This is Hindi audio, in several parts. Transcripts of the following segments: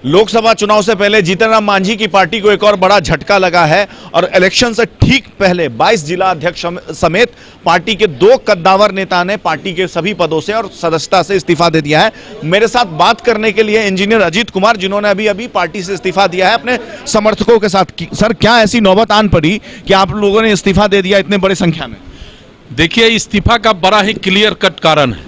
लोकसभा चुनाव से पहले जीतन राम मांझी की पार्टी को एक और बड़ा झटका लगा है और इलेक्शन से ठीक पहले 22 जिला अध्यक्ष समेत पार्टी के 2 कद्दावर नेता ने पार्टी के सभी पदों से और सदस्यता से इस्तीफा दे दिया है। मेरे साथ बात करने के लिए इंजीनियर अजीत कुमार, जिन्होंने अभी पार्टी से इस्तीफा दिया है अपने समर्थकों के साथ। सर, क्या ऐसी नौबत आन पड़ी कि आप लोगों ने इस्तीफा दे दिया इतने बड़ी संख्या में? देखिए, इस्तीफा का बड़ा ही क्लियर कट कारण है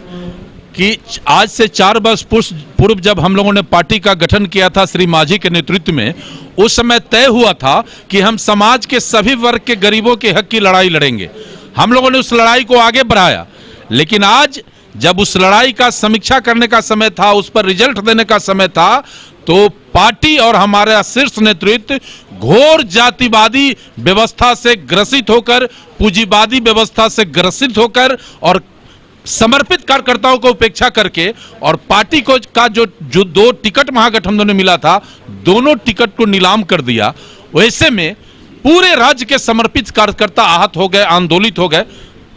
कि आज से 4 वर्ष पूर्व जब हम लोगों ने पार्टी का गठन किया था श्री मांझी के नेतृत्व में, उस समय तय हुआ था कि हम समाज के सभी वर्ग के गरीबों के हक की लड़ाई लड़ेंगे। हम लोगों ने उस लड़ाई को आगे बढ़ाया, लेकिन आज जब उस लड़ाई का समीक्षा करने का समय था, उस पर रिजल्ट देने का समय था, तो पार्टी और हमारा शीर्ष नेतृत्व घोर जातिवादी व्यवस्था से ग्रसित होकर, पूंजीवादी व्यवस्था से ग्रसित होकर और समर्पित कार्यकर्ताओं को उपेक्षा करके और पार्टी को का जो 2 टिकट महागठबंधन में मिला था, दोनों टिकट को नीलाम कर दिया। वैसे में पूरे राज्य के समर्पित कार्यकर्ता आहत हो गए, आंदोलित हो गए।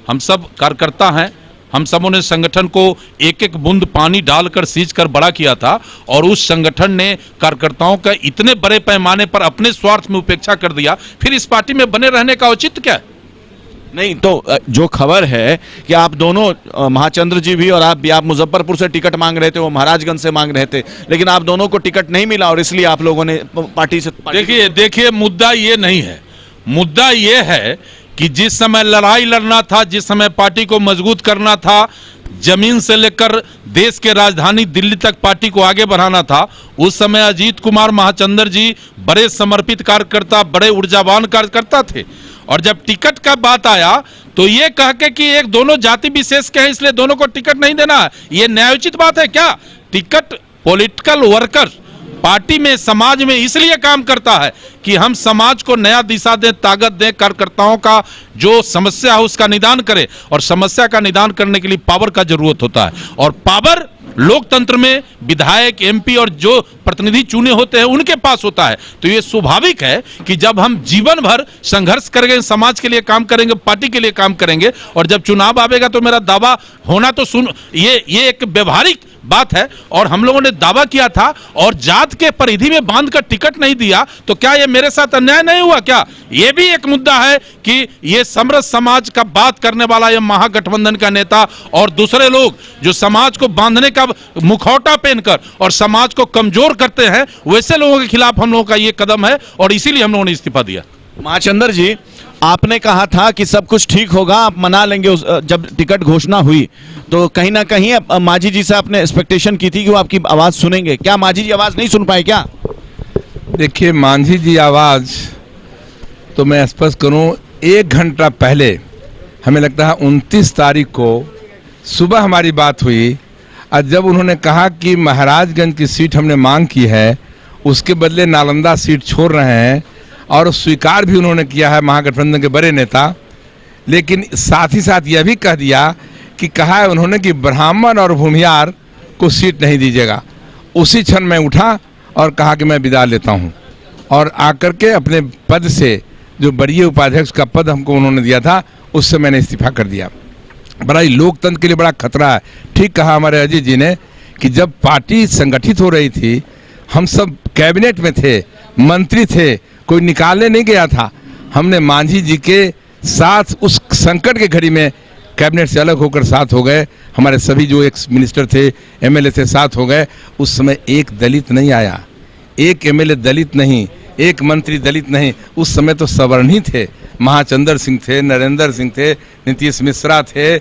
हम सब कार्यकर्ता हैं, हम सबों ने संगठन को एक बूंद पानी डालकर सींच कर बड़ा किया था और उस संगठन ने कार्यकर्ताओं का इतने बड़े पैमाने पर अपने स्वार्थ में उपेक्षा कर दिया। फिर इस पार्टी में बने रहने का औचित्य क्या है? नहीं तो जो खबर है कि आप दोनों, महाचंद्र जी भी और आप भी, आप मुजफ्फरपुर से टिकट मांग रहे थे, वो महाराजगंज से मांग रहे थे, लेकिन आप दोनों को टिकट नहीं मिला और इसलिए आप लोगों ने पार्टी से देखिए मुद्दा ये नहीं है। मुद्दा ये है कि जिस समय लड़ाई लड़ना था, जिस समय पार्टी को मजबूत करना था, जमीन से लेकर देश के राजधानी दिल्ली तक पार्टी को आगे बढ़ाना था, उस समय अजीत कुमार महाचंद्र जी बड़े समर्पित कार्यकर्ता, बड़े ऊर्जावान कार्यकर्ता थे। और जब टिकट का बात आया तो ये कह के कि एक दोनों जाति विशेष के हैं इसलिए दोनों को टिकट नहीं देना है, ये न्यायोचित बात है क्या? टिकट पॉलिटिकल वर्कर पार्टी में, समाज में इसलिए काम करता है कि हम समाज को नया दिशा दें, ताकत दें, कार्यकर्ताओं का जो समस्या है उसका निदान करें। और समस्या का निदान करने के लिए पावर का जरूरत होता है, और पावर लोकतंत्र में विधायक, एमपी और जो प्रतिनिधि चुने होते हैं उनके पास होता है। तो ये स्वाभाविक है कि जब हम जीवन भर संघर्ष करेंगे, समाज के लिए काम करेंगे, पार्टी के लिए काम करेंगे, और जब चुनाव आवेगा तो मेरा दावा होना तो ये एक व्यवहारिक बात है। और हम लोगों ने दावा किया था और जात के परिधि में बांधकर टिकट नहीं दिया, तो क्या ये मेरे साथ अन्याय नहीं हुआ क्या? ये भी एक मुद्दा है कि ये समरस समाज का बात करने वाला ये महागठबंधन का नेता और दूसरे लोग जो समाज को बांधने का मुखौटा पहनकर और समाज को कमजोर करते हैं, वैसे लोगों के खिलाफ हम लोगों का ये कदम है और इसीलिए हम लोगों ने इस्तीफा दिया। महाचंद्र जी, आपने कहा था कि सब कुछ ठीक होगा, आप मना लेंगे। जब टिकट घोषणा हुई तो कहीं ना कहीं मांझी जी से आपने एक्सपेक्टेशन की थी कि वो आपकी आवाज सुनेंगे। क्या मांझी जी आवाज नहीं सुन पाए क्या? देखिए, मांझी जी आवाज तो मैं स्पष्ट करूं, 1 घंटा पहले हमें लगता है 29 तारीख को सुबह हमारी बात हुई, और जब उन्होंने कहा कि महाराजगंज की सीट हमने मांग की है, उसके बदले नालंदा सीट छोड़ रहे हैं, और स्वीकार भी उन्होंने किया है महागठबंधन के बड़े नेता। लेकिन साथ ही साथ यह भी कह दिया कि कहा है उन्होंने कि ब्राह्मण और भूमिहार को सीट नहीं दीजिएगा। उसी क्षण मैं उठा और कहा कि मैं विदा लेता हूं, और आकर के अपने पद से, जो वरीय उपाध्यक्ष का पद हमको उन्होंने दिया था, उससे मैंने इस्तीफा कर दिया। बड़ा ही लोकतंत्र के लिए बड़ा खतरा है। ठीक कहा हमारे अजीत जी ने कि जब पार्टी संगठित हो रही थी, हम सब कैबिनेट में थे, मंत्री थे, कोई निकालने नहीं गया था। हमने मांझी जी के साथ उस संकट के घड़ी में कैबिनेट से अलग होकर साथ हो गए। हमारे सभी जो एक्स मिनिस्टर थे, एमएलए थे, साथ हो गए। उस समय एक दलित नहीं आया, एक एमएलए दलित नहीं, एक मंत्री दलित नहीं। उस समय तो सवर्ण ही थे। महाचंद्र सिंह थे, नरेंद्र सिंह थे, नीतीश मिश्रा थे,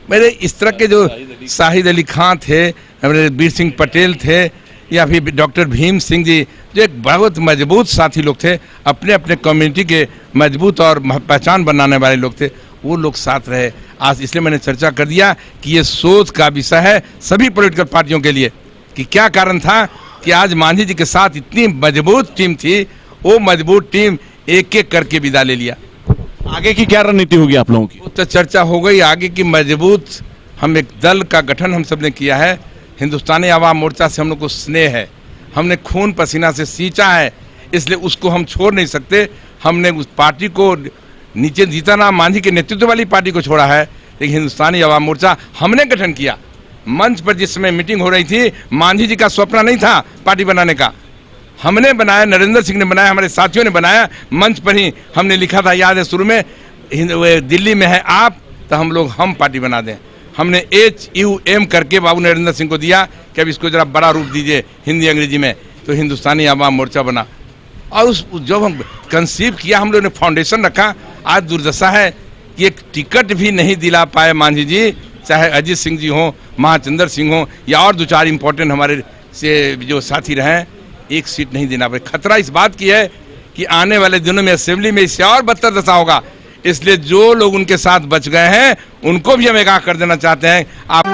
मेरे इस तरह के जो शाहिद अली खां थे, हमारे वीर सिंह पटेल थे, या फिर डॉक्टर भीम सिंह जी, जो एक बहुत मजबूत साथी लोग थे, अपने अपने कम्युनिटी के मजबूत और पहचान बनाने वाले लोग थे, वो लोग साथ रहे। आज इसलिए मैंने चर्चा कर दिया कि ये सोच का विषय है सभी पॉलिटिकल पार्टियों के लिए कि क्या कारण था कि आज मांझी जी के साथ इतनी मजबूत टीम थी, वो मजबूत टीम एक एक करके विदा ले लिया। आगे की क्या रणनीति होगी आप लोगों की? तो चर्चा हो गई आगे की मजबूत। हम एक दल का गठन हम सब ने किया है। हिंदुस्तानी आवाम मोर्चा से हम लोग को स्नेह है, हमने खून पसीना से सींचा है, इसलिए उसको हम छोड़ नहीं सकते। हमने उस पार्टी को नीचे जीतन राम मांझी के नेतृत्व वाली पार्टी को छोड़ा है, लेकिन हिंदुस्तानी आवाम मोर्चा हमने गठन किया। मंच पर जिस समय मीटिंग हो रही थी, मांझी जी का सपना नहीं था पार्टी बनाने का, हमने बनाया, नरेंद्र सिंह ने बनाया, हमारे साथियों ने बनाया। मंच पर ही हमने लिखा था, याद है शुरू में, दिल्ली में है आप तो हम लोग हम पार्टी बना दें। हमने HUM करके बाबू नरेंद्र सिंह को दिया कि अब इसको जरा बड़ा रूप दीजिए हिंदी अंग्रेजी में, तो हिंदुस्तानी आवाम मोर्चा बना। और उस जब हम कंसीव किया, हम लोगों ने फाउंडेशन रखा। आज दुर्दशा है कि एक टिकट भी नहीं दिला पाए मांझी जी, चाहे अजीत सिंह जी हों, महाचंद्र सिंह हों या और 2-4 इंपॉर्टेंट हमारे से जो साथी रहे, एक सीट नहीं देना पाए। खतरा इस बात की है कि आने वाले दिनों में असेंबली में इससे और बदतर दशा होगा। इसलिए जो लोग उनके साथ बच गए हैं उनको भी हम आगाह कर देना चाहते हैं। आप